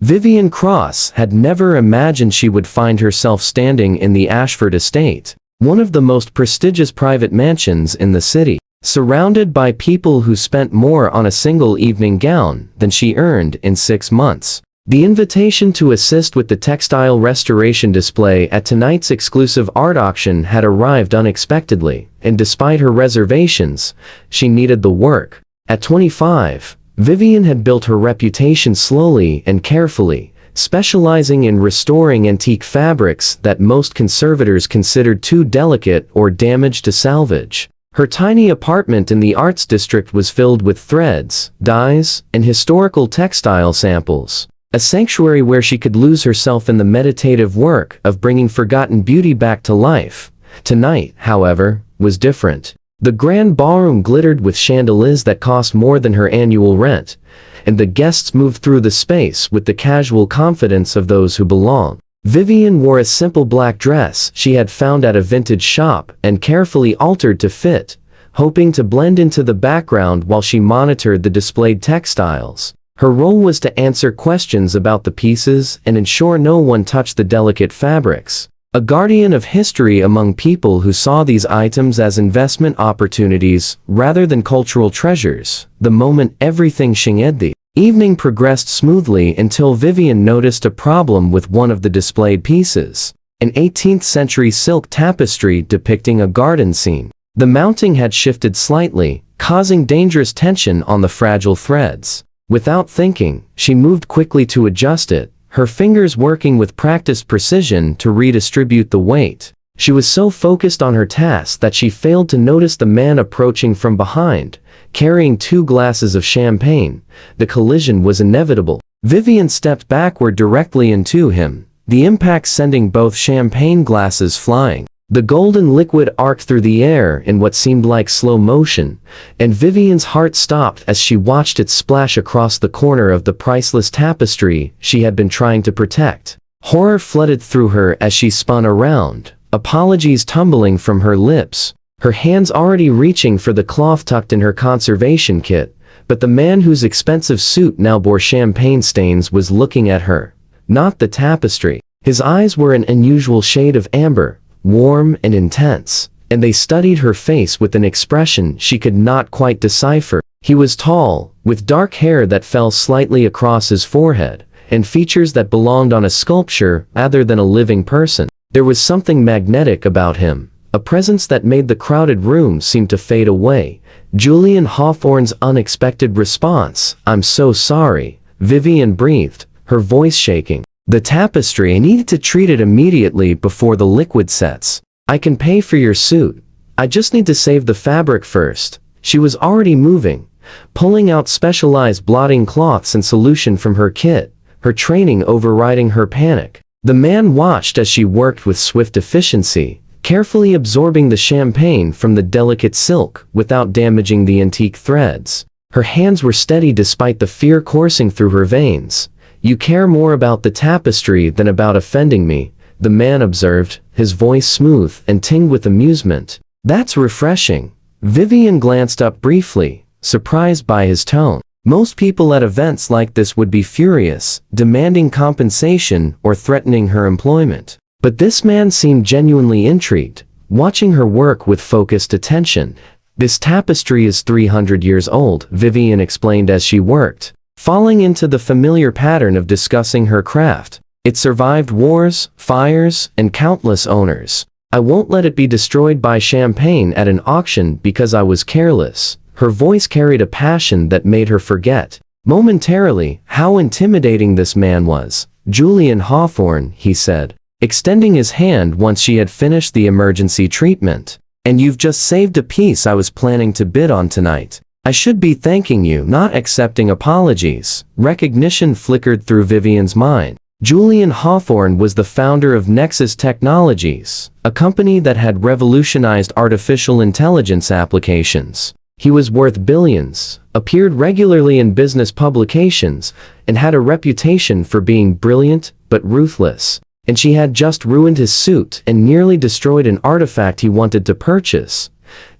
Vivian Cross had never imagined she would find herself standing in the Ashford estate, one of the most prestigious private mansions in the city, surrounded by people who spent more on a single evening gown than she earned in 6 months. The invitation to assist with the textile restoration display at tonight's exclusive art auction had arrived unexpectedly, and despite her reservations, she needed the work. At 25, Vivian had built her reputation slowly and carefully, specializing in restoring antique fabrics that most conservators considered too delicate or damaged to salvage. Her tiny apartment in the arts district was filled with threads, dyes, and historical textile samples, a sanctuary where she could lose herself in the meditative work of bringing forgotten beauty back to life. Tonight, however, was different. The grand ballroom glittered with chandeliers that cost more than her annual rent, and the guests moved through the space with the casual confidence of those who belong. Vivian wore a simple black dress she had found at a vintage shop and carefully altered to fit, hoping to blend into the background while she monitored the displayed textiles. Her role was to answer questions about the pieces and ensure no one touched the delicate fabrics. A guardian of history among people who saw these items as investment opportunities rather than cultural treasures. The moment everything shifted, the evening progressed smoothly until Vivian noticed a problem with one of the displayed pieces, an 18th century silk tapestry depicting a garden scene. The mounting had shifted slightly, causing dangerous tension on the fragile threads. Without thinking, she moved quickly to adjust it, her fingers working with practiced precision to redistribute the weight. She was so focused on her task that she failed to notice the man approaching from behind, carrying 2 glasses of champagne. The collision was inevitable. Vivian stepped backward directly into him, the impact sending both champagne glasses flying. The golden liquid arced through the air in what seemed like slow motion, and Vivian's heart stopped as she watched it splash across the corner of the priceless tapestry she had been trying to protect. Horror flooded through her as she spun around, apologies tumbling from her lips, her hands already reaching for the cloth tucked in her conservation kit, but the man whose expensive suit now bore champagne stains was looking at her, not the tapestry. His eyes were an unusual shade of amber, warm and intense, and they studied her face with an expression she could not quite decipher. He was tall, with dark hair that fell slightly across his forehead, and features that belonged on a sculpture rather than a living person. There was something magnetic about him, a presence that made the crowded room seem to fade away. Julian Hawthorne's unexpected response, "I'm so sorry," Vivian breathed, her voice shaking. "The tapestry, I need to treat it immediately before the liquid sets. I can pay for your suit. I just need to save the fabric first." She was already moving, pulling out specialized blotting cloths and solution from her kit, her training overriding her panic. The man watched as she worked with swift efficiency, carefully absorbing the champagne from the delicate silk without damaging the antique threads. Her hands were steady despite the fear coursing through her veins. "You care more about the tapestry than about offending me," the man observed, his voice smooth and tinged with amusement. "That's refreshing." Vivian glanced up briefly, surprised by his tone. Most people at events like this would be furious, demanding compensation or threatening her employment. But this man seemed genuinely intrigued, watching her work with focused attention. "This tapestry is 300 years old," Vivian explained as she worked, falling into the familiar pattern of discussing her craft. "It survived wars, fires, and countless owners. I won't let it be destroyed by champagne at an auction because I was careless." Her voice carried a passion that made her forget, momentarily, how intimidating this man was. "Julian Hawthorne," he said, extending his hand once she had finished the emergency treatment. "And you've just saved a piece I was planning to bid on tonight. I should be thanking you, not accepting apologies." Recognition flickered through Vivian's mind. Julian Hawthorne was the founder of Nexus Technologies, a company that had revolutionized artificial intelligence applications. He was worth billions, appeared regularly in business publications, and had a reputation for being brilliant but ruthless. And she had just ruined his suit and nearly destroyed an artifact he wanted to purchase.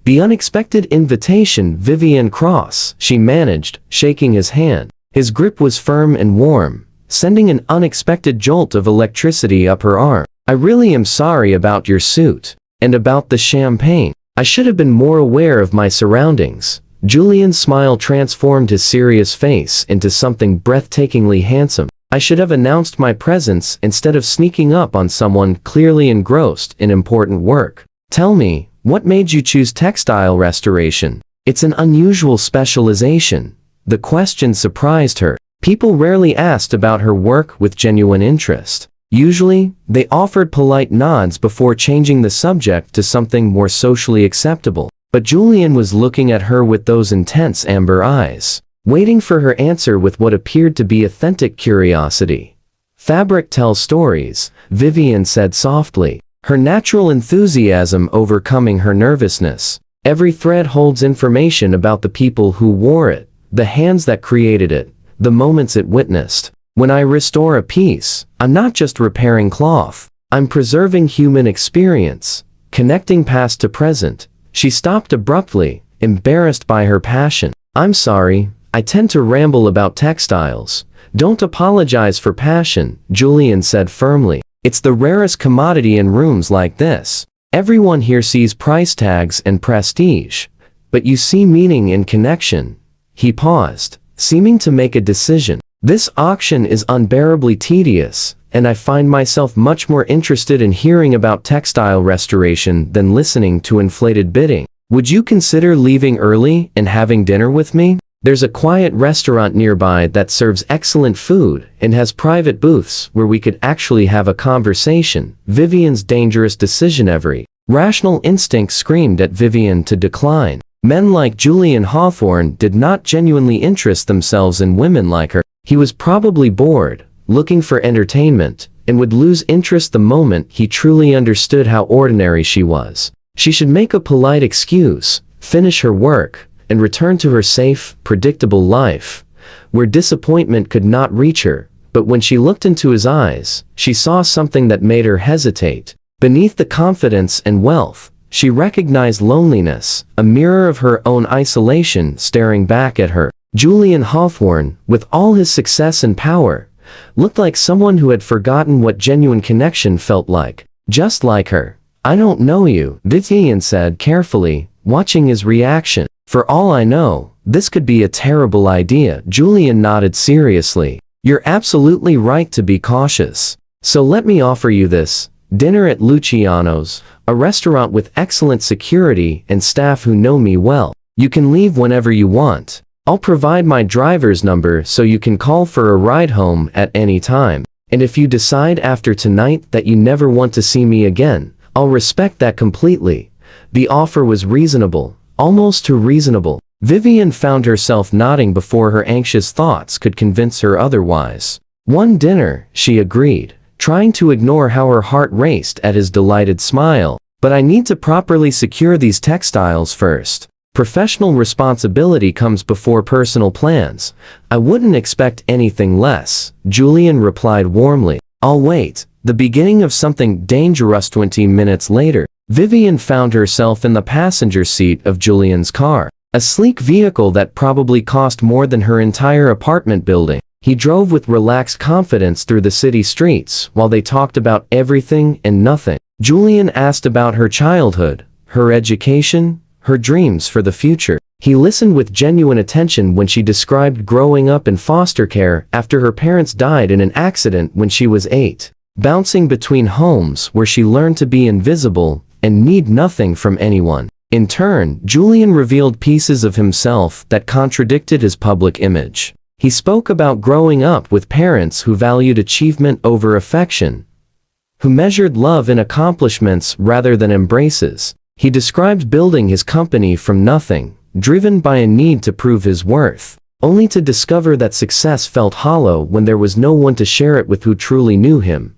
The unexpected invitation, Vivian Cross, she managed, shaking his hand. His grip was firm and warm, sending an unexpected jolt of electricity up her arm. I really am sorry about your suit. And about the champagne. I should have been more aware of my surroundings. Julian's smile transformed his serious face into something breathtakingly handsome. I should have announced my presence instead of sneaking up on someone clearly engrossed in important work. Tell me, what made you choose textile restoration? It's an unusual specialization. The question surprised her. People rarely asked about her work with genuine interest. Usually, they offered polite nods before changing the subject to something more socially acceptable. But Julian was looking at her with those intense amber eyes, waiting for her answer with what appeared to be authentic curiosity. Fabric tells stories, Vivian said softly, her natural enthusiasm overcoming her nervousness. Every thread holds information about the people who wore it, the hands that created it, the moments it witnessed. When I restore a piece, I'm not just repairing cloth, I'm preserving human experience, connecting past to present. She stopped abruptly, embarrassed by her passion. I'm sorry, I tend to ramble about textiles. Don't apologize for passion, Julian said firmly. It's the rarest commodity in rooms like this. Everyone here sees price tags and prestige, but you see meaning in connection. He paused, seeming to make a decision. This auction is unbearably tedious, and I find myself much more interested in hearing about textile restoration than listening to inflated bidding. Would you consider leaving early and having dinner with me? There's a quiet restaurant nearby that serves excellent food and has private booths where we could actually have a conversation. Vivian's dangerous decision. Every rational instinct screamed at Vivian to decline. Men like Julian Hawthorne did not genuinely interest themselves in women like her. He was probably bored, looking for entertainment, and would lose interest the moment he truly understood how ordinary she was. She should make a polite excuse, finish her work, and return to her safe, predictable life, where disappointment could not reach her. But when she looked into his eyes, she saw something that made her hesitate. Beneath the confidence and wealth, she recognized loneliness, a mirror of her own isolation staring back at her. Julian Hawthorne, with all his success and power, looked like someone who had forgotten what genuine connection felt like. Just like her. I don't know you, Vivian said carefully, watching his reaction. For all I know, this could be a terrible idea. Julian nodded seriously. You're absolutely right to be cautious. So let me offer you this. Dinner at Luciano's, a restaurant with excellent security and staff who know me well. You can leave whenever you want. I'll provide my driver's number so you can call for a ride home at any time. And if you decide after tonight that you never want to see me again, I'll respect that completely. The offer was reasonable, almost too reasonable. Vivian found herself nodding before her anxious thoughts could convince her otherwise. One dinner, she agreed, trying to ignore how her heart raced at his delighted smile. But I need to properly secure these textiles first. Professional responsibility comes before personal plans. I wouldn't expect anything less, Julian replied warmly. I'll wait. The beginning of something dangerous. 20 minutes later, Vivian found herself in the passenger seat of Julian's car. A sleek vehicle that probably cost more than her entire apartment building. He drove with relaxed confidence through the city streets while they talked about everything and nothing. Julian asked about her childhood, her education, her dreams for the future. He listened with genuine attention when she described growing up in foster care after her parents died in an accident when she was 8, bouncing between homes where she learned to be invisible and need nothing from anyone. In turn, Julian revealed pieces of himself that contradicted his public image. He spoke about growing up with parents who valued achievement over affection, who measured love in accomplishments rather than embraces. He described building his company from nothing, driven by a need to prove his worth, only to discover that success felt hollow when there was no one to share it with who truly knew him.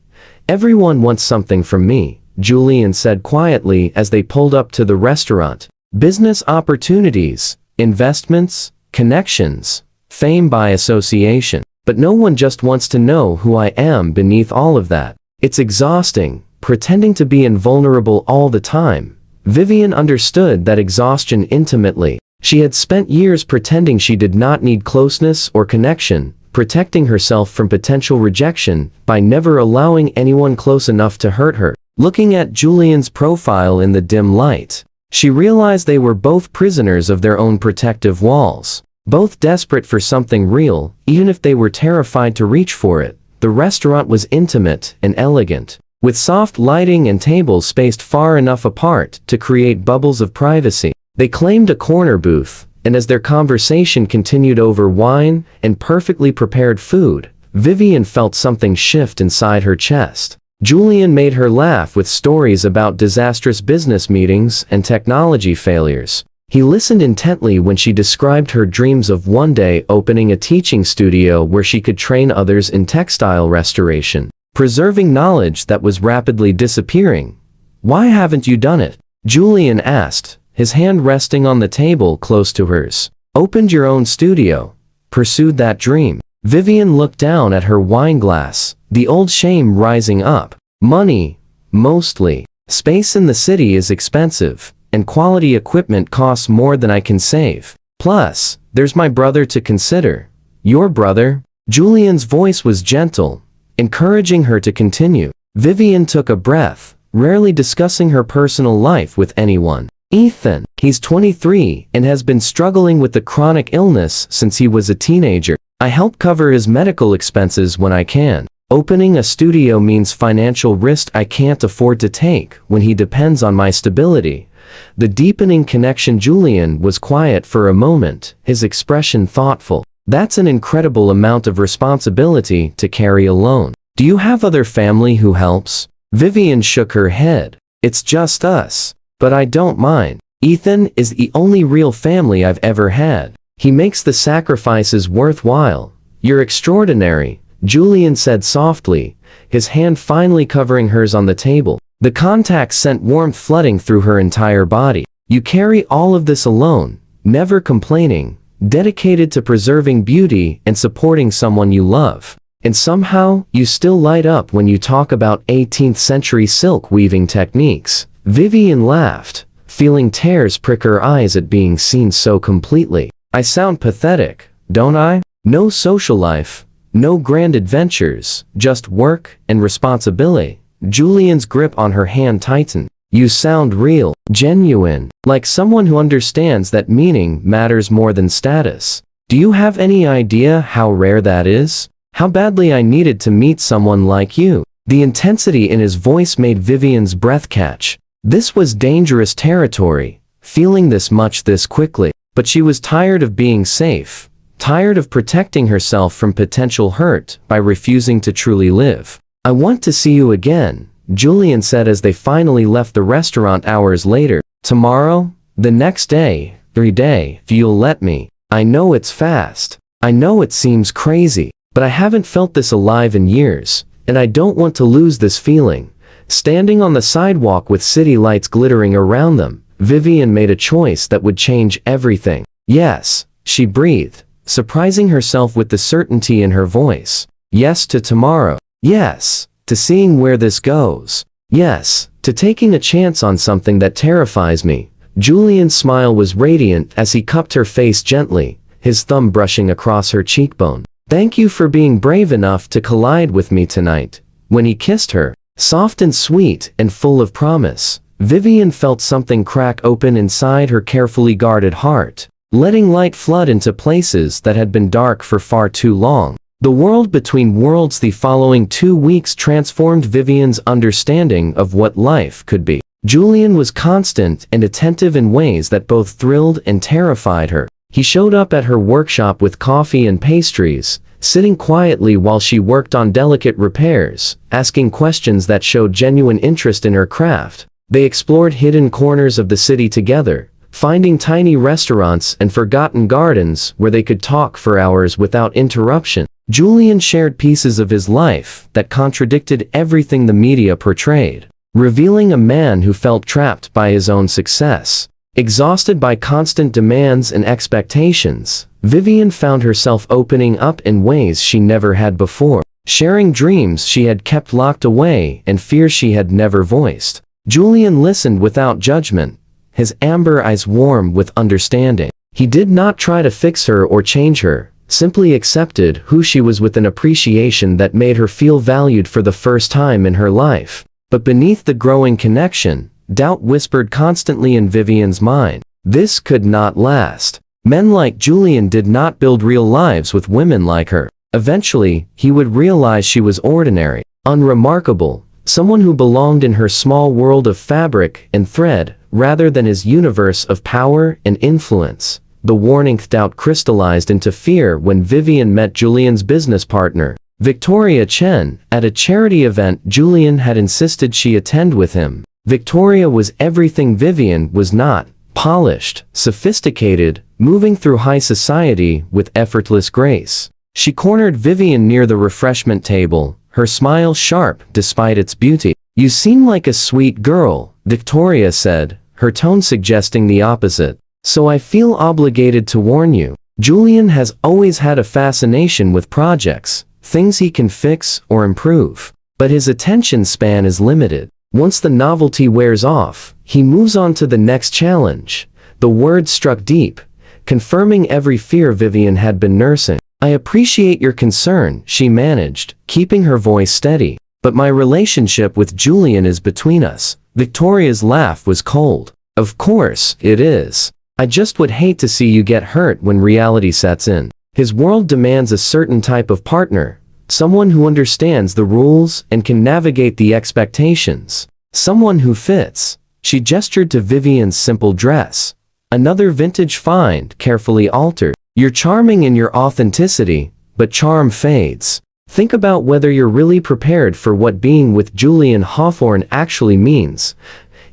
Everyone wants something from me, Julian said quietly as they pulled up to the restaurant. Business opportunities, investments, connections, fame by association. But no one just wants to know who I am beneath all of that. It's exhausting, pretending to be invulnerable all the time. Vivian understood that exhaustion intimately. She had spent years pretending she did not need closeness or connection, protecting herself from potential rejection by never allowing anyone close enough to hurt her. Looking at Julian's profile in the dim light, she realized they were both prisoners of their own protective walls. Both desperate for something real, even if they were terrified to reach for it. The restaurant was intimate and elegant, with soft lighting and tables spaced far enough apart to create bubbles of privacy. They claimed a corner booth, and as their conversation continued over wine and perfectly prepared food, Vivian felt something shift inside her chest. Julian made her laugh with stories about disastrous business meetings and technology failures. He listened intently when she described her dreams of one day opening a teaching studio where she could train others in textile restoration, preserving knowledge that was rapidly disappearing. "Why haven't you done it?" Julian asked, his hand resting on the table close to hers. "Opened your own studio. Pursued that dream." Vivian looked down at her wine glass, the old shame rising up. "Money, mostly. Space in the city is expensive, and quality equipment costs more than I can save. Plus, there's my brother to consider." "Your brother?" Julian's voice was gentle, encouraging her to continue. Vivian took a breath, rarely discussing her personal life with anyone. "Ethan, he's 23 and has been struggling with the chronic illness since he was a teenager. I help cover his medical expenses when I can. Opening a studio means financial risk I can't afford to take when he depends on my stability." The deepening connection. Julian was quiet for a moment, his expression thoughtful. "That's an incredible amount of responsibility to carry alone. Do you have other family who helps?" Vivian shook her head. "It's just us. But I don't mind. Ethan is the only real family I've ever had. He makes the sacrifices worthwhile." "You're extraordinary," Julian said softly, his hand finally covering hers on the table. The contact sent warmth flooding through her entire body. "You carry all of this alone, never complaining, dedicated to preserving beauty and supporting someone you love. And somehow, you still light up when you talk about 18th century silk weaving techniques." Vivian laughed, feeling tears prick her eyes at being seen so completely. "I sound pathetic, don't I? No social life, no grand adventures, just work and responsibility." Julian's grip on her hand tightened. "You sound real, genuine, like someone who understands that meaning matters more than status. Do you have any idea how rare that is? How badly I needed to meet someone like you." The intensity in his voice made Vivian's breath catch. This was dangerous territory, feeling this much this quickly. But she was tired of being safe, tired of protecting herself from potential hurt by refusing to truly live. "I want to see you again," Julian said as they finally left the restaurant hours later. "Tomorrow? The next day? Every day, if you'll let me. I know it's fast. I know it seems crazy, but I haven't felt this alive in years, and I don't want to lose this feeling." Standing on the sidewalk with city lights glittering around them, Vivian made a choice that would change everything. "Yes," she breathed, surprising herself with the certainty in her voice. "Yes to tomorrow. Yes, to seeing where this goes. Yes, to taking a chance on something that terrifies me." Julian's smile was radiant as he cupped her face gently, his thumb brushing across her cheekbone. "Thank you for being brave enough to collide with me tonight." When he kissed her, soft and sweet and full of promise, Vivian felt something crack open inside her carefully guarded heart, letting light flood into places that had been dark for far too long. The world between worlds. The following 2 weeks transformed Vivian's understanding of what life could be. Julian was constant and attentive in ways that both thrilled and terrified her. He showed up at her workshop with coffee and pastries, sitting quietly while she worked on delicate repairs, asking questions that showed genuine interest in her craft. They explored hidden corners of the city together, finding tiny restaurants and forgotten gardens where they could talk for hours without interruption. Julian shared pieces of his life that contradicted everything the media portrayed, revealing a man who felt trapped by his own success. Exhausted by constant demands and expectations, Vivian found herself opening up in ways she never had before, sharing dreams she had kept locked away and fears she had never voiced. Julian listened without judgment, his amber eyes warm with understanding. He did not try to fix her or change her, simply accepted who she was with an appreciation that made her feel valued for the first time in her life. But beneath the growing connection, doubt whispered constantly in Vivian's mind. This could not last. Men like Julian did not build real lives with women like her. Eventually, he would realize she was ordinary, unremarkable, someone who belonged in her small world of fabric and thread, rather than his universe of power and influence. The warning doubt crystallized into fear when Vivian met Julian's business partner, Victoria Chen, at a charity event Julian had insisted she attend with him. Victoria was everything Vivian was not: polished, sophisticated, moving through high society with effortless grace. She cornered Vivian near the refreshment table, her smile sharp despite its beauty. "You seem like a sweet girl," Victoria said, her tone suggesting the opposite. "So I feel obligated to warn you. Julian has always had a fascination with projects, things he can fix or improve. But his attention span is limited. Once the novelty wears off, he moves on to the next challenge." The words struck deep, confirming every fear Vivian had been nursing. "I appreciate your concern," she managed, keeping her voice steady. "But my relationship with Julian is between us." Victoria's laugh was cold. "Of course, it is. I just would hate to see you get hurt when reality sets in. His world demands a certain type of partner, someone who understands the rules and can navigate the expectations. Someone who fits." She gestured to Vivian's simple dress. "Another vintage find, carefully altered. You're charming in your authenticity, but charm fades. Think about whether you're really prepared for what being with Julian Hawthorne actually means."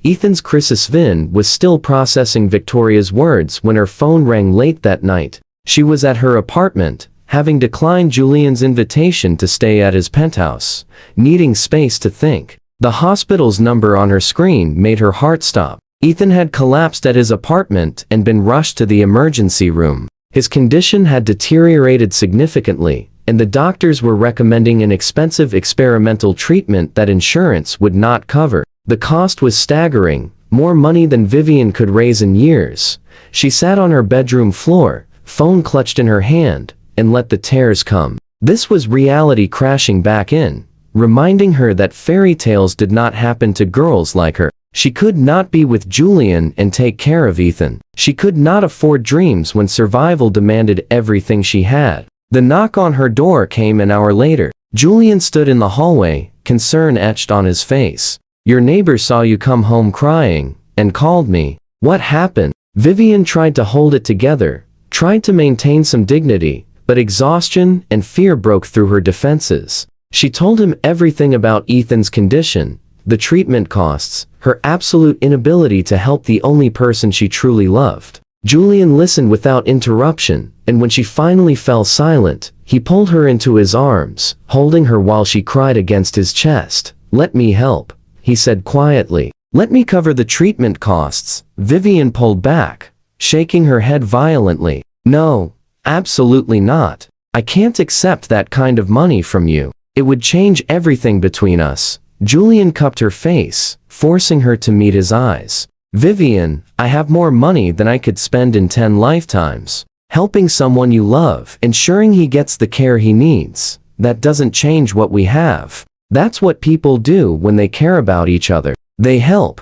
Ethan's Chris Vin was still processing Victoria's words when her phone rang late that night. She was at her apartment, having declined Julian's invitation to stay at his penthouse, needing space to think. The hospital's number on her screen made her heart stop. Ethan had collapsed at his apartment and been rushed to the emergency room. His condition had deteriorated significantly, and the doctors were recommending an expensive experimental treatment that insurance would not cover. The cost was staggering, more money than Vivian could raise in years. She sat on her bedroom floor, phone clutched in her hand, and let the tears come. This was reality crashing back in, reminding her that fairy tales did not happen to girls like her. She could not be with Julian and take care of Ethan. She could not afford dreams when survival demanded everything she had. The knock on her door came an hour later. Julian stood in the hallway, concern etched on his face. "Your neighbor saw you come home crying, and called me." "What happened?" Vivian tried to hold it together, tried to maintain some dignity, but exhaustion and fear broke through her defenses. She told him everything about Ethan's condition, the treatment costs, her absolute inability to help the only person she truly loved. Julian listened without interruption, and when she finally fell silent, he pulled her into his arms, holding her while she cried against his chest. "Let me help," he said quietly. "Let me cover the treatment costs." Vivian pulled back, shaking her head violently. "No, absolutely not. I can't accept that kind of money from you. It would change everything between us." Julian cupped her face, forcing her to meet his eyes. "Vivian, I have more money than I could spend in 10 lifetimes. Helping someone you love, ensuring he gets the care he needs, that doesn't change what we have. That's what people do when they care about each other. They help."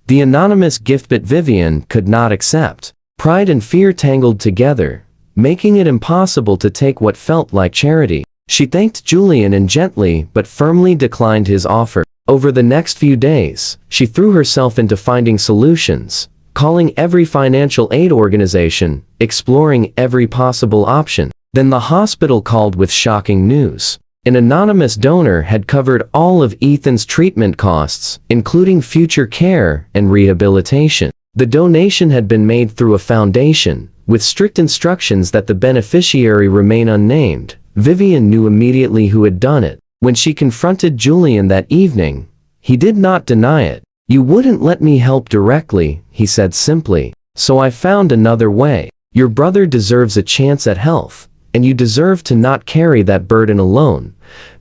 The anonymous gift, but Vivian could not accept. Pride and fear tangled together, making it impossible to take what felt like charity. She thanked Julian and gently but firmly declined his offer. Over the next few days, she threw herself into finding solutions, calling every financial aid organization, exploring every possible option. Then the hospital called with shocking news. An anonymous donor had covered all of Ethan's treatment costs, including future care and rehabilitation. The donation had been made through a foundation, with strict instructions that the beneficiary remain unnamed. Vivian knew immediately who had done it. When she confronted Julian that evening, he did not deny it. "You wouldn't let me help directly," he said simply. "So I found another way. Your brother deserves a chance at health, and you deserve to not carry that burden alone."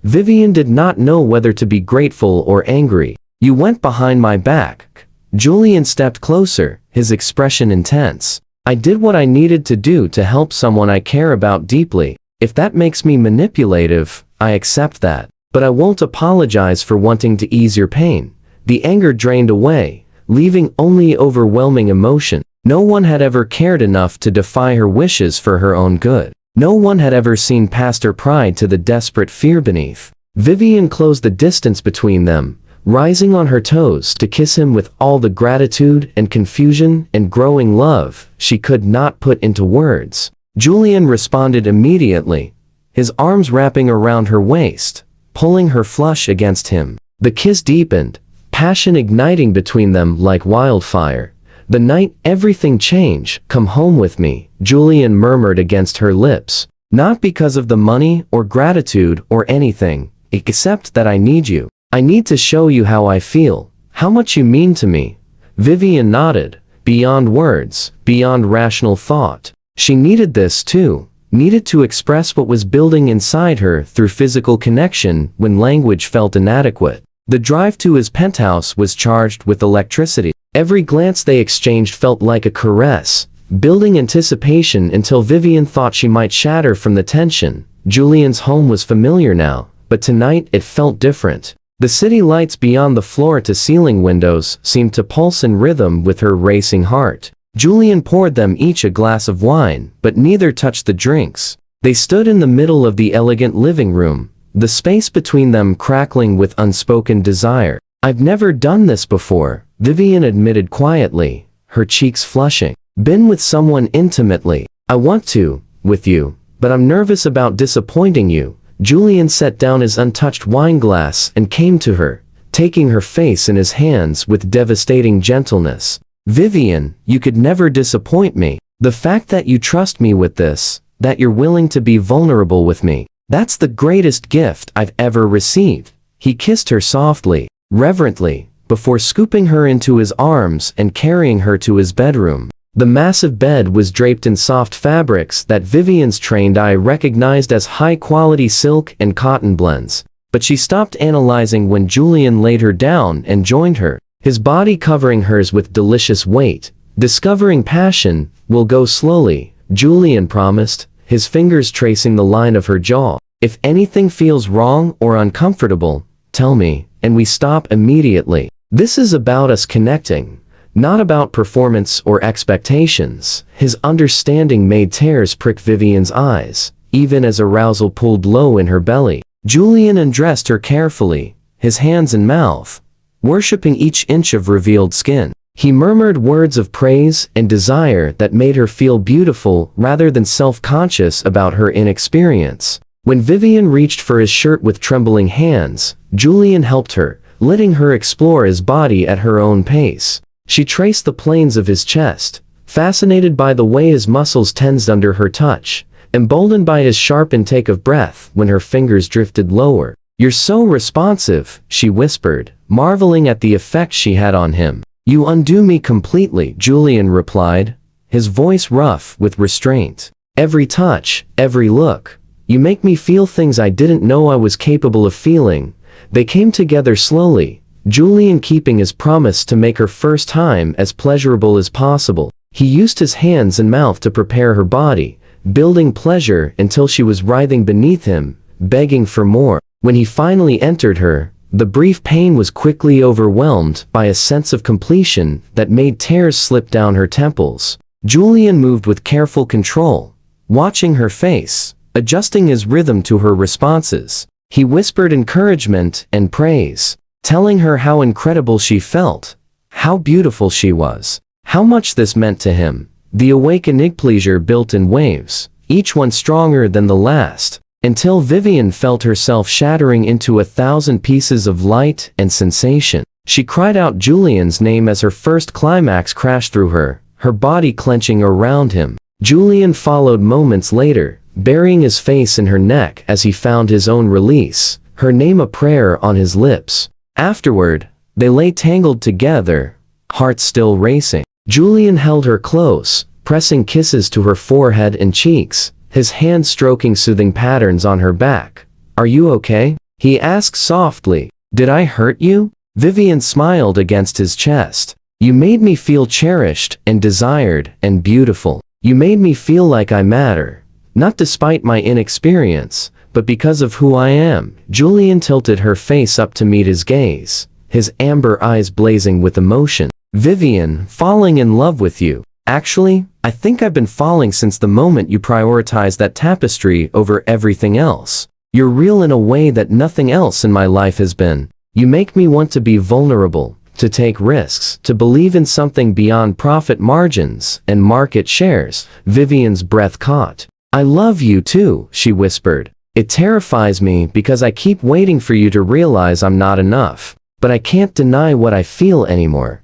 Vivian did not know whether to be grateful or angry. "You went behind my back." Julian stepped closer, his expression intense. I did what I needed to do to help someone I care about deeply. If that makes me manipulative, I accept that. But I won't apologize for wanting to ease your pain. The anger drained away, leaving only overwhelming emotion. No one had ever cared enough to defy her wishes for her own good. No one had ever seen past her pride to the desperate fear beneath. Vivian closed the distance between them, rising on her toes to kiss him with all the gratitude and confusion and growing love she could not put into words. Julian responded immediately, his arms wrapping around her waist, pulling her flush against him. The kiss deepened, passion igniting between them like wildfire. The night everything changed. Come home with me, Julian murmured against her lips. Not because of the money or gratitude or anything, except that I need you. I need to show you how I feel, how much you mean to me. Vivian nodded, beyond words, beyond rational thought. She needed this too, needed to express what was building inside her through physical connection when language felt inadequate. The drive to his penthouse was charged with electricity. Every glance they exchanged felt like a caress, building anticipation until Vivian thought she might shatter from the tension. Julian's home was familiar now, but tonight it felt different. The city lights beyond the floor-to-ceiling windows seemed to pulse in rhythm with her racing heart. Julian poured them each a glass of wine, but neither touched the drinks. They stood in the middle of the elegant living room, the space between them crackling with unspoken desire. I've never done this before, Vivian admitted quietly, her cheeks flushing. Been with someone intimately. I want to, with you, but I'm nervous about disappointing you. Julian set down his untouched wine glass and came to her, taking her face in his hands with devastating gentleness. Vivian, you could never disappoint me. The fact that you trust me with this, that you're willing to be vulnerable with me, that's the greatest gift I've ever received. He kissed her softly, reverently, before scooping her into his arms and carrying her to his bedroom. The massive bed was draped in soft fabrics that Vivian's trained eye recognized as high-quality silk and cotton blends. But she stopped analyzing when Julian laid her down and joined her, his body covering hers with delicious weight. Discovering passion will go slowly, Julian promised, his fingers tracing the line of her jaw. If anything feels wrong or uncomfortable, tell me, and we stop immediately. This is about us connecting, not about performance or expectations. His understanding made tears prick Vivian's eyes, even as arousal pulled low in her belly. Julian undressed her carefully, his hands and mouth, worshipping each inch of revealed skin. He murmured words of praise and desire that made her feel beautiful rather than self-conscious about her inexperience. When Vivian reached for his shirt with trembling hands, Julian helped her, letting her explore his body at her own pace. She traced the planes of his chest, fascinated by the way his muscles tensed under her touch, emboldened by his sharp intake of breath when her fingers drifted lower. You're so responsive, she whispered, marveling at the effect she had on him. You undo me completely, Julian replied, his voice rough with restraint. Every touch, every look. You make me feel things I didn't know I was capable of feeling. They came together slowly, Julian keeping his promise to make her first time as pleasurable as possible. He used his hands and mouth to prepare her body, building pleasure until she was writhing beneath him, begging for more. When he finally entered her, the brief pain was quickly overwhelmed by a sense of completion that made tears slip down her temples. Julian moved with careful control, watching her face, adjusting his rhythm to her responses. He whispered encouragement and praise, telling her how incredible she felt, how beautiful she was, how much this meant to him. The awakening pleasure built in waves, each one stronger than the last, until Vivian felt herself shattering into 1,000 pieces of light and sensation. She cried out Julian's name as her first climax crashed through her, her body clenching around him. Julian followed moments later, burying his face in her neck as he found his own release, her name a prayer on his lips. Afterward, they lay tangled together, hearts still racing. Julian held her close, pressing kisses to her forehead and cheeks, his hand stroking soothing patterns on her back. Are you okay? He asked softly. Did I hurt you? Vivian smiled against his chest. You made me feel cherished and desired and beautiful. You made me feel like I matter, not despite my inexperience, but because of who I am." Julian tilted her face up to meet his gaze, his amber eyes blazing with emotion. "Vivian, falling in love with you. Actually, I think I've been falling since the moment you prioritized that tapestry over everything else. You're real in a way that nothing else in my life has been. You make me want to be vulnerable, to take risks, to believe in something beyond profit margins and market shares." Vivian's breath caught. "I love you too," she whispered. "It terrifies me because I keep waiting for you to realize I'm not enough, but I can't deny what I feel anymore."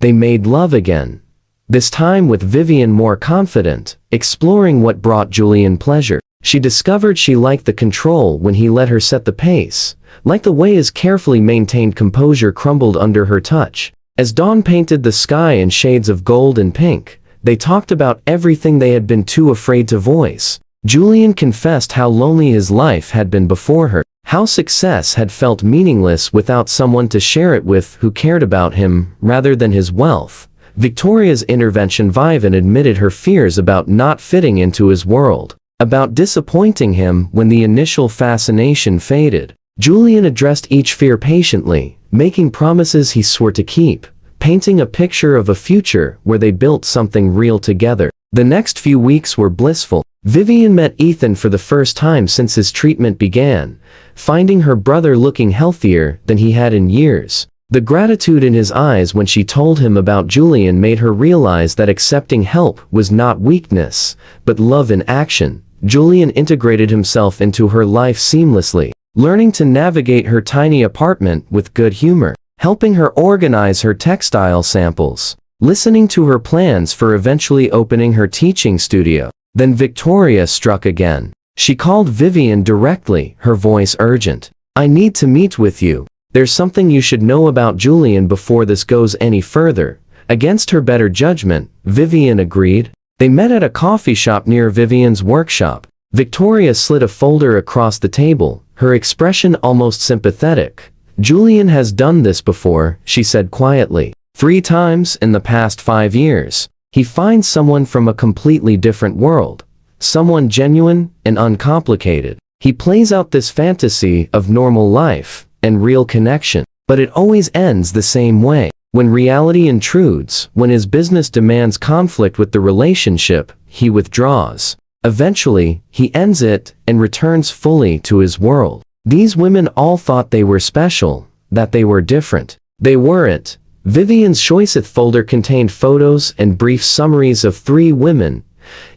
They made love again. This time with Vivian more confident, exploring what brought Julian pleasure. She discovered she liked the control when he let her set the pace, liked the way his carefully maintained composure crumbled under her touch. As dawn painted the sky in shades of gold and pink, they talked about everything they had been too afraid to voice. Julian confessed how lonely his life had been before her, how success had felt meaningless without someone to share it with who cared about him rather than his wealth. Victoria's intervention Vivian admitted her fears about not fitting into his world, about disappointing him when the initial fascination faded. Julian addressed each fear patiently, making promises he swore to keep, painting a picture of a future where they built something real together. The next few weeks were blissful. Vivian met Ethan for the first time since his treatment began, finding her brother looking healthier than he had in years. The gratitude in his eyes when she told him about Julian made her realize that accepting help was not weakness, but love in action. Julian integrated himself into her life seamlessly, learning to navigate her tiny apartment with good humor, helping her organize her textile samples, listening to her plans for eventually opening her teaching studio. Then Victoria struck again. She called Vivian directly, her voice urgent. "I need to meet with you. There's something you should know about Julian before this goes any further." Against her better judgment, Vivian agreed. They met at a coffee shop near Vivian's workshop. Victoria slid a folder across the table, her expression almost sympathetic. "Julian has done this before," she said quietly. "3 times in the past 5 years. He finds someone from a completely different world. Someone genuine and uncomplicated. He plays out this fantasy of normal life and real connection, but it always ends the same way. When reality intrudes, when his business demands conflict with the relationship, he withdraws. Eventually, he ends it and returns fully to his world." These women all thought they were special, that they were different. They weren't. Vivian's Choiceth folder contained photos and brief summaries of 3 women,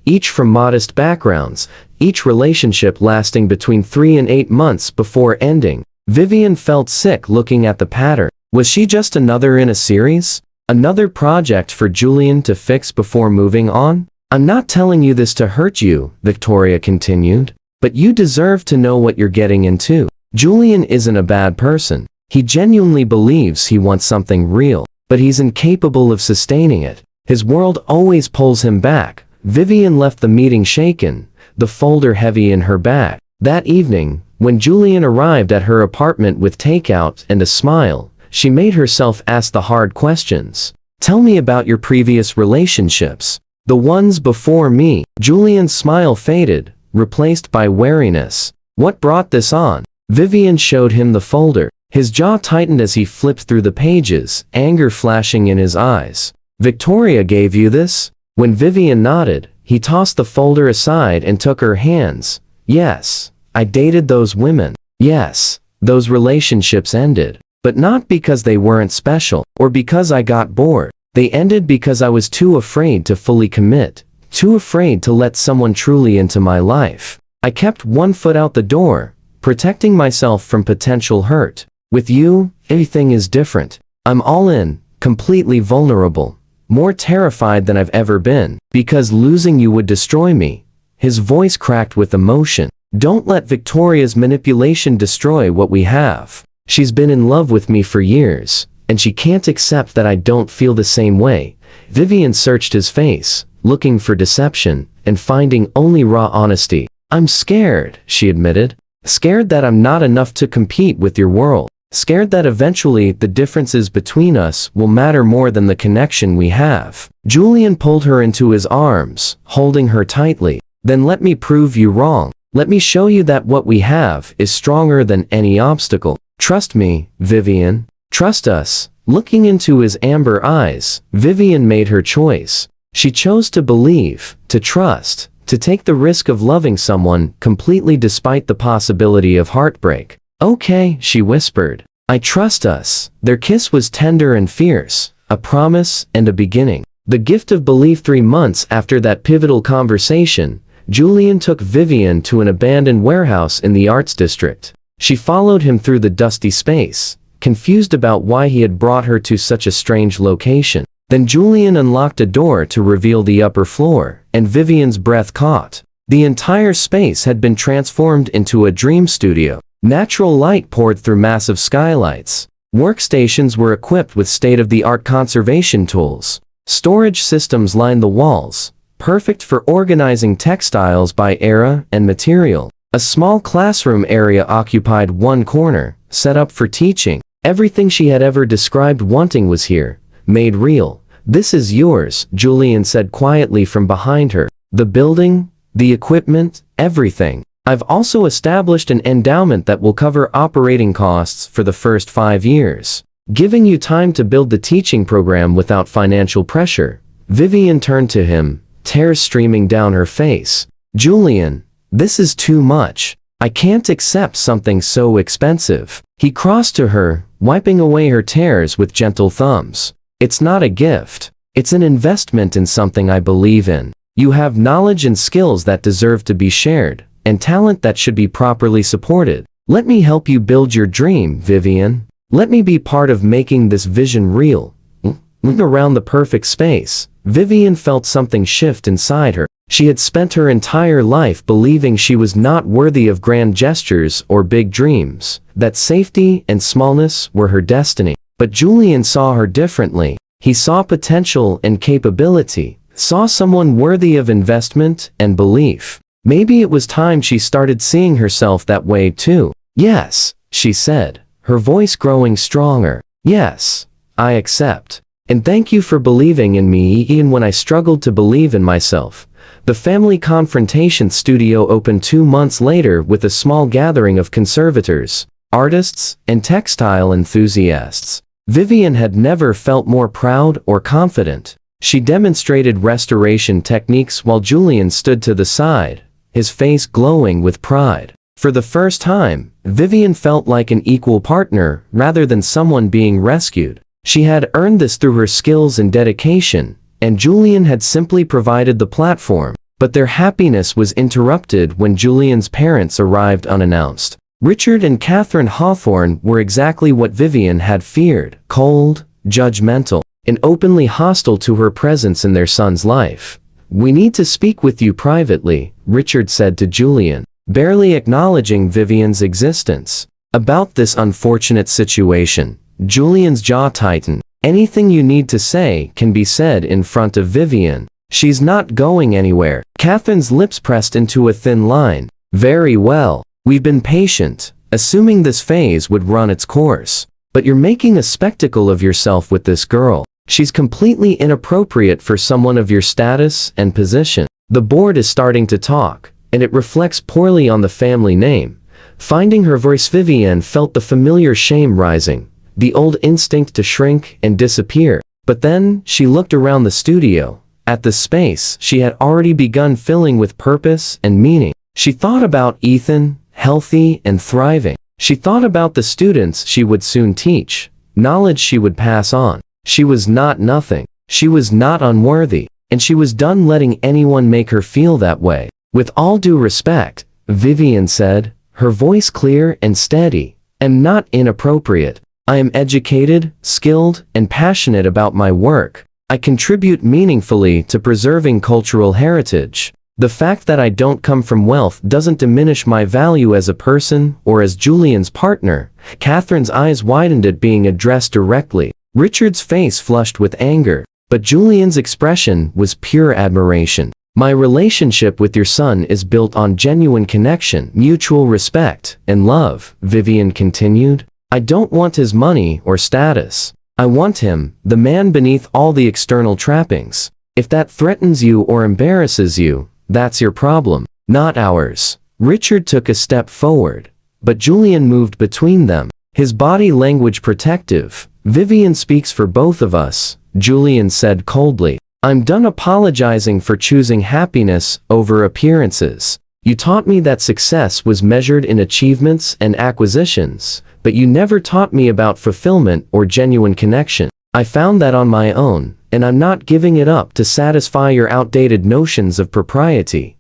each from modest backgrounds, each relationship lasting between 3 and 8 months before ending. Vivian felt sick looking at the pattern. Was she just another in a series? Another project for Julian to fix before moving on? "I'm not telling you this to hurt you," Victoria continued, "but you deserve to know what you're getting into. Julian isn't a bad person. He genuinely believes he wants something real, but he's incapable of sustaining it. His world always pulls him back." Vivian left the meeting shaken, the folder heavy in her bag. That evening, when Julian arrived at her apartment with takeout and a smile, she made herself ask the hard questions. "Tell me about your previous relationships. The ones before me." Julian's smile faded, replaced by wariness. "What brought this on?" Vivian showed him the folder. His jaw tightened as he flipped through the pages, anger flashing in his eyes. "Victoria gave you this?" When Vivian nodded, he tossed the folder aside and took her hands. "Yes, I dated those women. Yes, those relationships ended. But not because they weren't special, or because I got bored. They ended because I was too afraid to fully commit, too afraid to let someone truly into my life. I kept one foot out the door, protecting myself from potential hurt. With you, everything is different. I'm all in, completely vulnerable, more terrified than I've ever been, because losing you would destroy me." His voice cracked with emotion. "Don't let Victoria's manipulation destroy what we have. She's been in love with me for years, and she can't accept that I don't feel the same way." Vivian searched his face, looking for deception, and finding only raw honesty. "I'm scared," she admitted. "Scared that I'm not enough to compete with your world. scared that eventually the differences between us will matter more than the connection we have. Julian pulled her into his arms, holding her tightly. Then let me prove you wrong. Let me show you that what we have is stronger than any obstacle. Trust me, Vivian. Trust us. Looking into his amber eyes, Vivian made her choice. She chose to believe, to trust, to take the risk of loving someone completely despite the possibility of heartbreak. Okay, she whispered. I trust us. Their kiss was tender and fierce, a promise and a beginning. The gift of belief. 3 months after that pivotal conversation, Julian took Vivian to an abandoned warehouse in the arts district. She followed him through the dusty space, confused about why he had brought her to such a strange location. Then Julian unlocked a door to reveal the upper floor, and Vivian's breath caught. The entire space had been transformed into a dream studio. Natural light poured through massive skylights. Workstations were equipped with state-of-the-art conservation tools. Storage systems lined the walls, perfect for organizing textiles by era and material. A small classroom area occupied one corner, set up for teaching. Everything she had ever described wanting was here, made real. This is yours, Julian said quietly from behind her. The building, the equipment, everything. I've also established an endowment that will cover operating costs for the first 5 years, giving you time to build the teaching program without financial pressure. Vivian turned to him, tears streaming down her face. Julian, this is too much. I can't accept something so expensive. He crossed to her, wiping away her tears with gentle thumbs. It's not a gift. It's an investment in something I believe in. You have knowledge and skills that deserve to be shared, and talent that should be properly supported. Let me help you build your dream, Vivian. Let me be part of making this vision real. Looking around the perfect space, Vivian felt something shift inside her. She had spent her entire life believing she was not worthy of grand gestures or big dreams, that safety and smallness were her destiny. But Julian saw her differently. He saw potential and capability, saw someone worthy of investment and belief. Maybe it was time she started seeing herself that way too. Yes, she said, her voice growing stronger. Yes, I accept. And thank you for believing in me even when I struggled to believe in myself. The family confrontation studio opened 2 months later with a small gathering of conservators, artists, and textile enthusiasts. Vivian had never felt more proud or confident. She demonstrated restoration techniques while Julian stood to the side, his face glowing with pride. For the first time, Vivian felt like an equal partner rather than someone being rescued. She had earned this through her skills and dedication, and Julian had simply provided the platform. But their happiness was interrupted when Julian's parents arrived unannounced. Richard and Catherine Hawthorne were exactly what Vivian had feared: cold, judgmental, and openly hostile to her presence in their son's life. We need to speak with you privately, Richard said to Julian, barely acknowledging Vivian's existence. About this unfortunate situation, Julian's jaw tightened. Anything you need to say can be said in front of Vivian. She's not going anywhere. Catherine's lips pressed into a thin line. Very well. We've been patient, assuming this phase would run its course. But you're making a spectacle of yourself with this girl. She's completely inappropriate for someone of your status and position. The board is starting to talk, and it reflects poorly on the family name. Finding her voice, Vivian felt the familiar shame rising, the old instinct to shrink and disappear. But then, she looked around the studio, at the space she had already begun filling with purpose and meaning. She thought about Ethan, healthy and thriving. She thought about the students she would soon teach, knowledge she would pass on. She was not nothing. She was not unworthy, and she was done letting anyone make her feel that way. With all due respect, Vivian said, her voice clear and steady, "I'm not inappropriate. I am educated, skilled, and passionate about my work. I contribute meaningfully to preserving cultural heritage. The fact that I don't come from wealth doesn't diminish my value as a person or as Julian's partner." Catherine's eyes widened at being addressed directly. Richard's face flushed with anger, but Julian's expression was pure admiration. "My relationship with your son is built on genuine connection, mutual respect, and love," Vivian continued. I don't want his money or status. I want him, the man beneath all the external trappings. If that threatens you or embarrasses you, that's your problem, not ours. Richard took a step forward, but Julian moved between them, his body language protective. Vivian speaks for both of us, Julian said coldly. I'm done apologizing for choosing happiness over appearances. You taught me that success was measured in achievements and acquisitions, but you never taught me about fulfillment or genuine connection. I found that on my own, and I'm not giving it up to satisfy your outdated notions of propriety.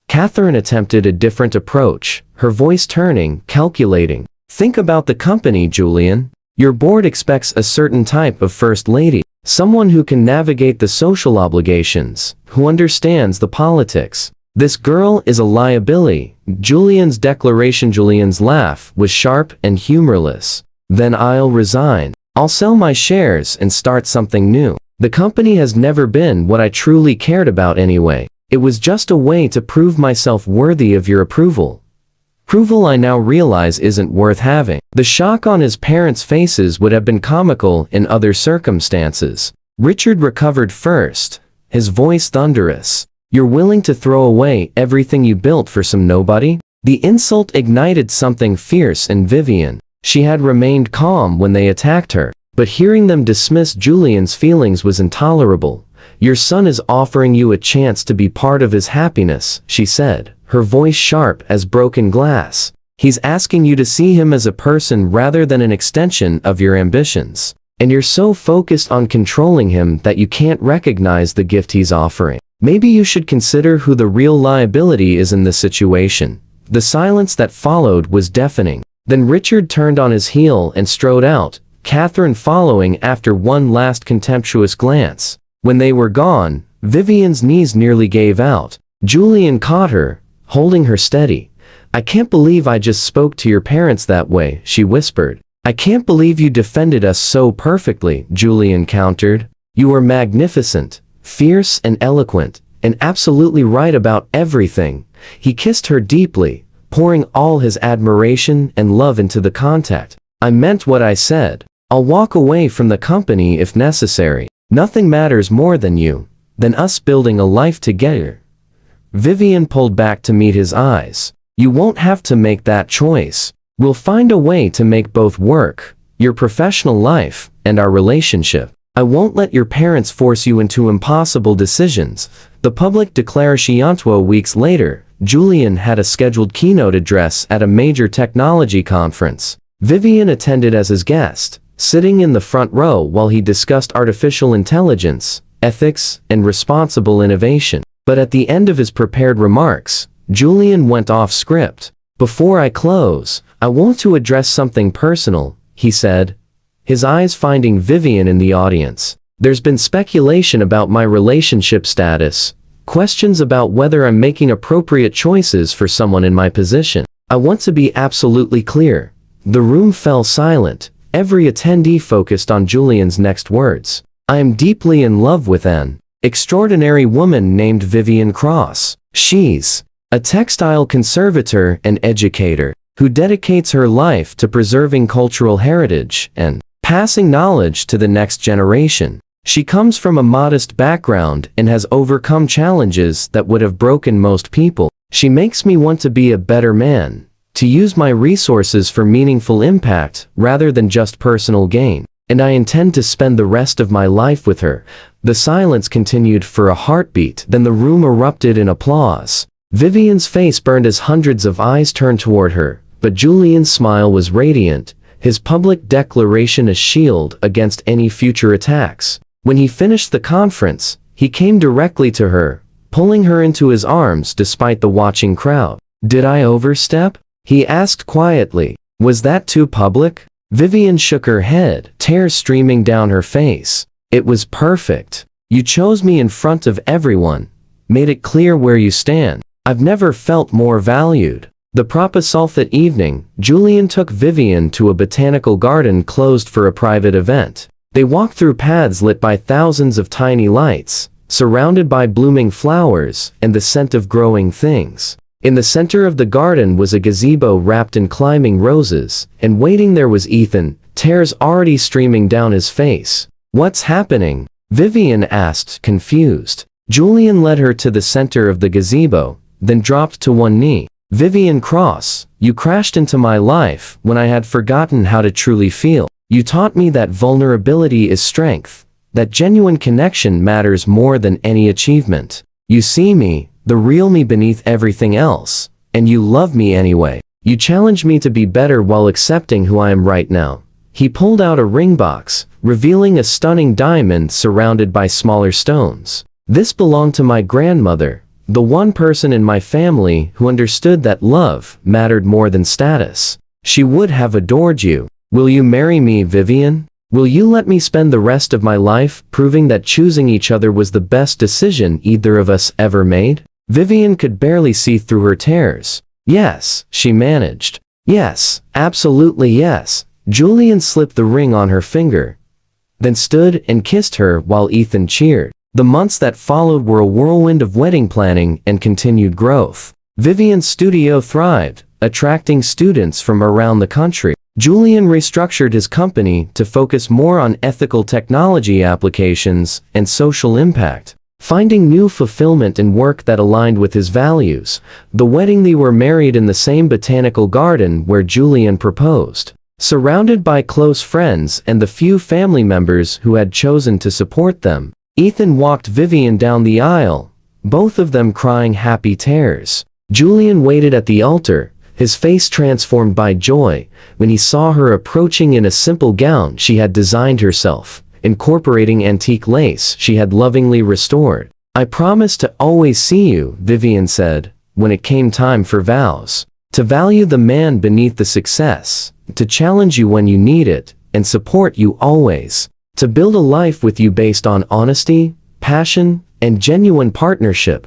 Catherine attempted a different approach, her voice turning, calculating. Think about the company, Julian. Your board expects a certain type of first lady, someone who can navigate the social obligations, who understands the politics. This girl is a liability. Julian's laugh was sharp and humorless. Then I'll resign. I'll sell my shares and start something new. The company has never been what I truly cared about anyway. It was just a way to prove myself worthy of your approval. Approval I now realize isn't worth having. The shock on his parents' faces would have been comical in other circumstances. Richard recovered first, his voice thunderous. You're willing to throw away everything you built for some nobody? The insult ignited something fierce in Vivian. She had remained calm when they attacked her, but hearing them dismiss Julian's feelings was intolerable. Your son is offering you a chance to be part of his happiness, she said, her voice sharp as broken glass. He's asking you to see him as a person rather than an extension of your ambitions. And you're so focused on controlling him that you can't recognize the gift he's offering. Maybe you should consider who the real liability is in this situation. The silence that followed was deafening. Then Richard turned on his heel and strode out, Catherine following after one last contemptuous glance. When they were gone, Vivian's knees nearly gave out. Julian caught her, holding her steady. I can't believe I just spoke to your parents that way, she whispered. I can't believe you defended us so perfectly, Julian countered. You were magnificent, fierce and eloquent, and absolutely right about everything. He kissed her deeply, pouring all his admiration and love into the contact. I meant what I said. I'll walk away from the company if necessary. Nothing matters more than us building a life together. Vivian pulled back to meet his eyes. You won't have to make that choice. We'll find a way to make both work, your professional life and our relationship. I won't let your parents force you into impossible decisions. The public declaration. Weeks later, Julian had a scheduled keynote address at a major technology conference. Vivian attended as his guest, sitting in the front row while he discussed artificial intelligence, ethics, and responsible innovation. But at the end of his prepared remarks, Julian went off script. Before I close, I want to address something personal, he said, his eyes finding Vivian in the audience. There's been speculation about my relationship status, questions about whether I'm making appropriate choices for someone in my position. I want to be absolutely clear. The room fell silent. Every attendee focused on Julian's next words. I am deeply in love with an extraordinary woman named Vivian Cross. She's a textile conservator and educator who dedicates her life to preserving cultural heritage and passing knowledge to the next generation. She comes from a modest background and has overcome challenges that would have broken most people. She makes me want to be a better man, to use my resources for meaningful impact rather than just personal gain. And I intend to spend the rest of my life with her. The silence continued for a heartbeat, then the room erupted in applause. Vivian's face burned as hundreds of eyes turned toward her, but Julian's smile was radiant, his public declaration a shield against any future attacks. When he finished the conference, he came directly to her, pulling her into his arms despite the watching crowd. Did I overstep? He asked quietly. Was that too public? Vivian shook her head, tears streaming down her face. It was perfect. You chose me in front of everyone, made it clear where you stand. I've never felt more valued. The proposal evening, Julian took Vivian to a botanical garden closed for a private event. They walked through paths lit by thousands of tiny lights, surrounded by blooming flowers and the scent of growing things. In the center of the garden was a gazebo wrapped in climbing roses, and waiting there was Ethan, tears already streaming down his face. "What's happening?" Vivian asked, confused. Julian led her to the center of the gazebo, then dropped to one knee. "Vivian Cross, you crashed into my life when I had forgotten how to truly feel. You taught me that vulnerability is strength, that genuine connection matters more than any achievement. You see me, the real me beneath everything else, and you love me anyway. You challenge me to be better while accepting who I am right now." He pulled out a ring box, revealing a stunning diamond surrounded by smaller stones. "This belonged to my grandmother, the one person in my family who understood that love mattered more than status. She would have adored you. Will you marry me, Vivian? Will you let me spend the rest of my life proving that choosing each other was the best decision either of us ever made?" Vivian could barely see through her tears. "Yes," she managed. "Yes, absolutely yes." Julian slipped the ring on her finger, then stood and kissed her while Ethan cheered. The months that followed were a whirlwind of wedding planning and continued growth. Vivian's studio thrived, attracting students from around the country. Julian restructured his company to focus more on ethical technology applications and social impact. Finding new fulfillment in work that aligned with his values, they were married in the same botanical garden where Julian proposed. Surrounded by close friends and the few family members who had chosen to support them, Ethan walked Vivian down the aisle, both of them crying happy tears. Julian waited at the altar, his face transformed by joy, when he saw her approaching in a simple gown she had designed herself, incorporating antique lace she had lovingly restored. "I promise to always see you," Vivian said, when it came time for vows. "To value the man beneath the success, to challenge you when you need it, and support you always. To build a life with you based on honesty, passion, and genuine partnership.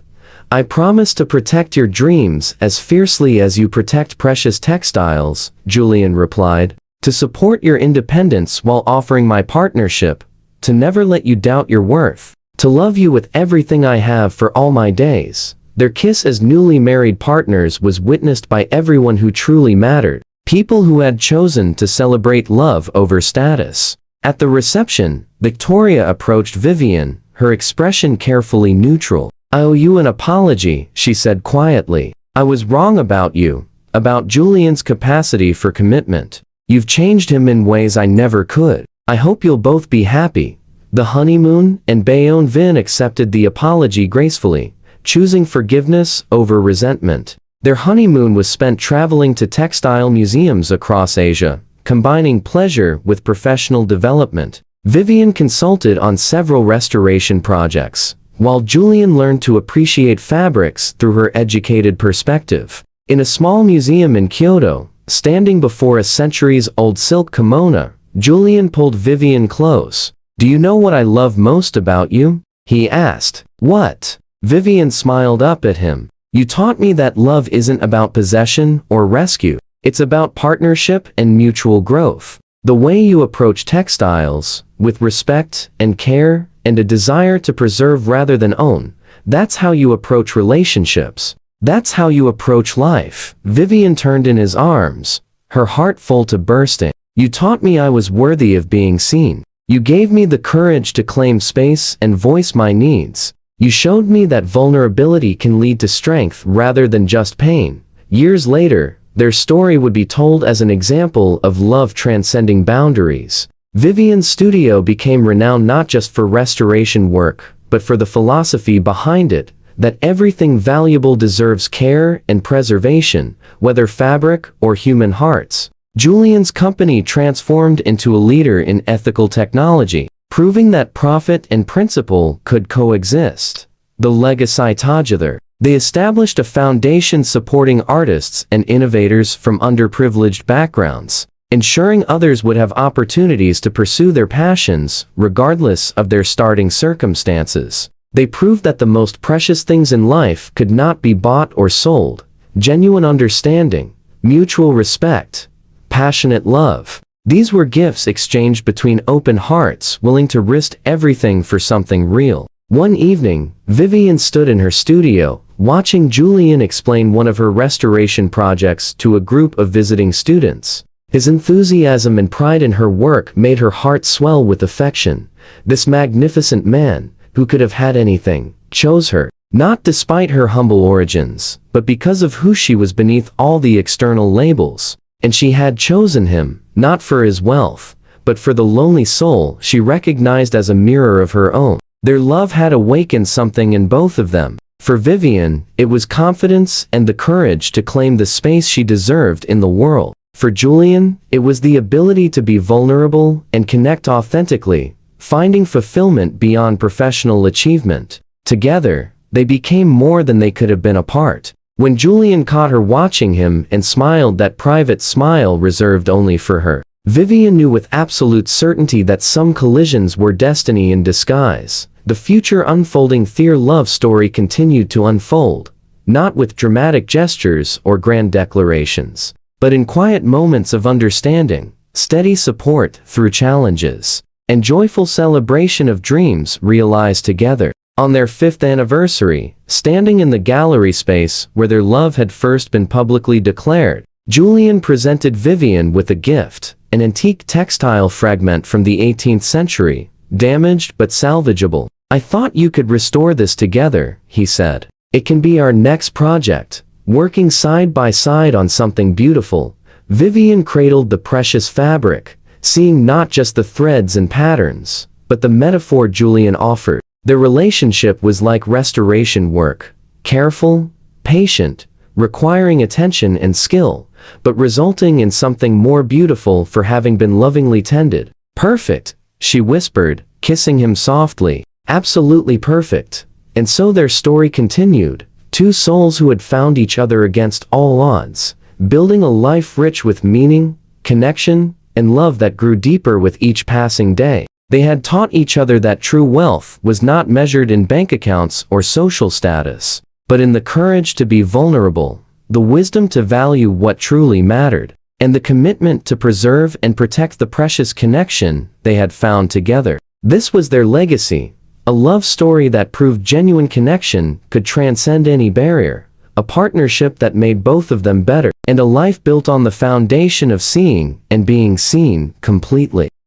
I promise to protect your dreams as fiercely as you protect precious textiles," Julian replied. "To support your independence while offering my partnership. To never let you doubt your worth. To love you with everything I have for all my days." Their kiss as newly married partners was witnessed by everyone who truly mattered. People who had chosen to celebrate love over status. At the reception, Victoria approached Vivian, her expression carefully neutral. "I owe you an apology," she said quietly. "I was wrong about you, about Julian's capacity for commitment. You've changed him in ways I never could. I hope you'll both be happy." The honeymoon, and Vin accepted the apology gracefully, choosing forgiveness over resentment. Their honeymoon was spent traveling to textile museums across Asia, combining pleasure with professional development. Vivian consulted on several restoration projects, while Julian learned to appreciate fabrics through her educated perspective. In a small museum in Kyoto, standing before a centuries-old silk kimono, Julian pulled Vivian close. "Do you know what I love most about you?" he asked. "What?" Vivian smiled up at him. "You taught me that love isn't about possession or rescue. It's about partnership and mutual growth. The way you approach textiles, with respect and care and a desire to preserve rather than own, that's how you approach relationships. That's how you approach life." Vivian turned in his arms, her heart full to bursting. "You taught me I was worthy of being seen. You gave me the courage to claim space and voice my needs. You showed me that vulnerability can lead to strength rather than just pain." Years later, their story would be told as an example of love transcending boundaries. Vivian's studio became renowned not just for restoration work, but for the philosophy behind it, that everything valuable deserves care and preservation, whether fabric or human hearts. Julian's company transformed into a leader in ethical technology, proving that profit and principle could coexist. The legacy together. They established a foundation supporting artists and innovators from underprivileged backgrounds, ensuring others would have opportunities to pursue their passions, regardless of their starting circumstances. They proved that the most precious things in life could not be bought or sold: genuine understanding, mutual respect, passionate love. These were gifts exchanged between open hearts willing to risk everything for something real. One evening, Vivian stood in her studio, watching Julian explain one of her restoration projects to a group of visiting students. His enthusiasm and pride in her work made her heart swell with affection. This magnificent man, who could have had anything, chose her, not despite her humble origins, but because of who she was beneath all the external labels. And she had chosen him, not for his wealth, but for the lonely soul she recognized as a mirror of her own. Their love had awakened something in both of them. For Vivian, it was confidence and the courage to claim the space she deserved in the world. For Julian, it was the ability to be vulnerable and connect authentically, finding fulfillment beyond professional achievement. Together, they became more than they could have been apart. When Julian caught her watching him and smiled that private smile reserved only for her, Vivian knew with absolute certainty that some collisions were destiny in disguise. The future unfolding their love story continued to unfold, not with dramatic gestures or grand declarations, but in quiet moments of understanding, steady support through challenges, and joyful celebration of dreams realized together. On their 5th anniversary, standing in the gallery space where their love had first been publicly declared, Julian presented Vivian with a gift, an antique textile fragment from the 18th century, damaged but salvageable. "I thought you could restore this together," he said. "It can be our next project." Working side by side on something beautiful, Vivian cradled the precious fabric, seeing not just the threads and patterns, but the metaphor Julian offered. Their relationship was like restoration work, careful, patient, requiring attention and skill, but resulting in something more beautiful for having been lovingly tended. "Perfect," she whispered, kissing him softly. "Absolutely perfect." And so their story continued, two souls who had found each other against all odds, building a life rich with meaning, connection, and love that grew deeper with each passing day. They had taught each other that true wealth was not measured in bank accounts or social status, but in the courage to be vulnerable, the wisdom to value what truly mattered, and the commitment to preserve and protect the precious connection they had found together. This was their legacy, a love story that proved genuine connection could transcend any barrier, a partnership that made both of them better, and a life built on the foundation of seeing and being seen completely.